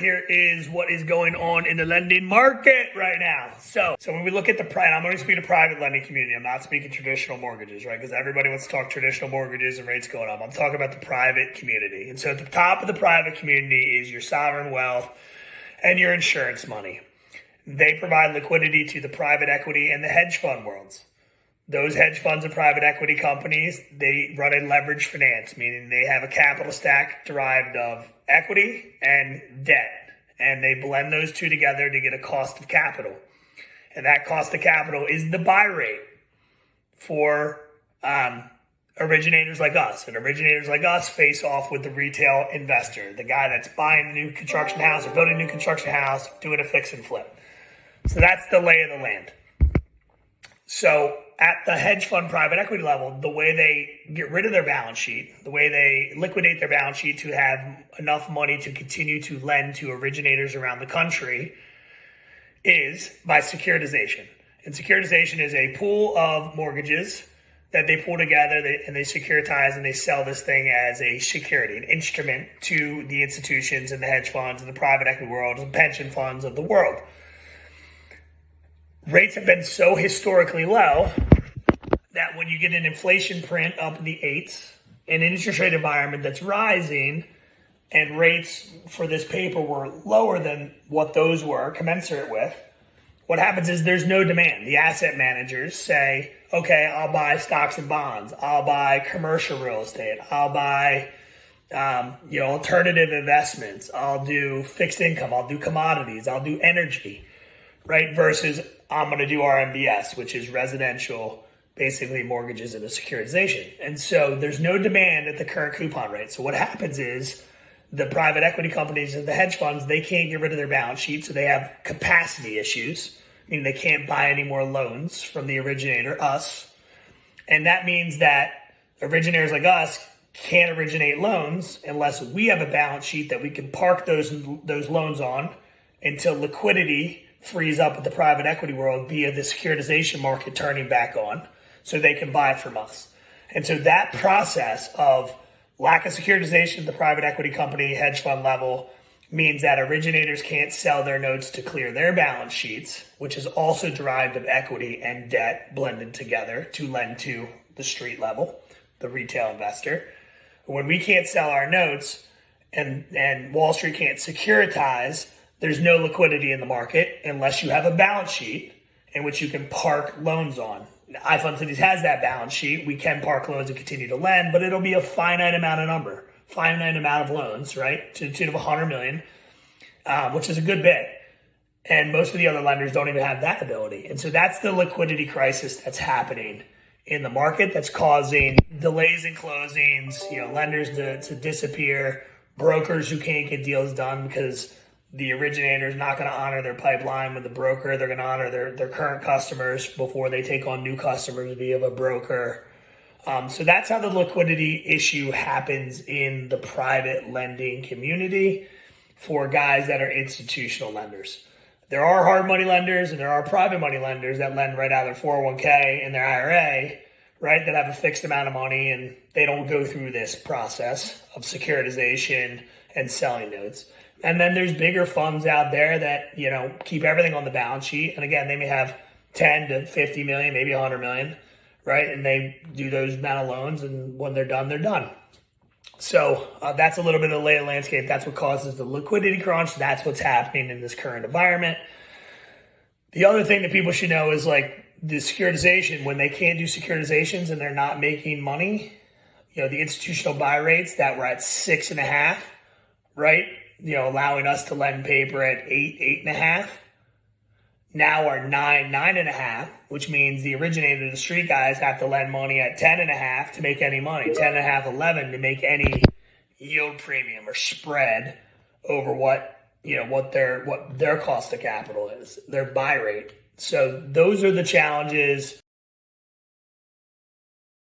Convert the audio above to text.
here is what is going on in the lending market right now. So when we look at I'm only speaking to private lending community. I'm not speaking traditional mortgages, right? Because everybody wants to talk traditional mortgages and rates going up. I'm talking about the private community. And so at the top of the private community is your sovereign wealth and your insurance money. They provide liquidity to the private equity and the hedge fund worlds. Those hedge funds and private equity companies, they run a leveraged finance, meaning they have a capital stack derived of equity and debt. And they blend those two together to get a cost of capital. And that cost of capital is the buy rate for originators like us. And originators like us face off with the retail investor, the guy that's buying a new construction house or building a new construction house, doing a fix and flip. So that's the lay of the land. So at the hedge fund private equity level, the way they get rid of their balance sheet, the way they liquidate their balance sheet to have enough money to continue to lend to originators around the country is by securitization. And securitization is a pool of mortgages that they pull together and they securitize and they sell this thing as a security, an instrument to the institutions and the hedge funds and the private equity world and pension funds of the world. Rates have been so historically low that when you get an inflation print up in the 8s, an interest rate environment that's rising, and rates for this paper were lower than what those were, commensurate with, what happens is there's no demand. The asset managers say, okay, I'll buy stocks and bonds. I'll buy commercial real estate. I'll buy alternative investments. I'll do fixed income. I'll do commodities. I'll do energy, right? Versus I'm going to do RMBS, which is residential, basically mortgages and a securitization. And so there's no demand at the current coupon rate. So what happens is the private equity companies and the hedge funds, they can't get rid of their balance sheet. So they have capacity issues, meaning they can't buy any more loans from the originator, us. And that means that originators like us can't originate loans unless we have a balance sheet that we can park those loans on until liquidity frees up at the private equity world via the securitization market turning back on so they can buy from us. And so that process of lack of securitization at the private equity company, hedge fund level means that originators can't sell their notes to clear their balance sheets, which is also derived of equity and debt blended together to lend to the street level, the retail investor. When we can't sell our notes and Wall Street can't securitize, there's no liquidity in the market unless you have a balance sheet in which you can park loans on. iFund Cities has that balance sheet. We can park loans and continue to lend, but it'll be a finite amount of loans, right? To the tune of 100 million, which is a good bit. And most of the other lenders don't even have that ability. And so that's the liquidity crisis that's happening in the market that's causing delays in closings, lenders to disappear, brokers who can't get deals done because the originator is not going to honor their pipeline with the broker. They're going to honor their current customers before they take on new customers via a broker. So that's how the liquidity issue happens in the private lending community for guys that are institutional lenders. There are hard money lenders and there are private money lenders that lend right out of their 401k and their IRA, right, that have a fixed amount of money and they don't go through this process of securitization and selling notes. And then there's bigger funds out there that, keep everything on the balance sheet. And again, they may have 10 to 50 million, maybe 100 million, right? And they do those amount of loans. And when they're done, they're done. So that's a little bit of the lay of the landscape. That's what causes the liquidity crunch. That's what's happening in this current environment. The other thing that people should know is like the securitization, when they can't do securitizations and they're not making money, the institutional buy rates that were at 6.5, right? Allowing us to lend paper at 8.5, now are 9.5, which means the originator, the street guys have to lend money at 10.5 to make any money, 10.5, 11 to make any yield premium or spread over what their cost of capital is, their buy rate. So those are the challenges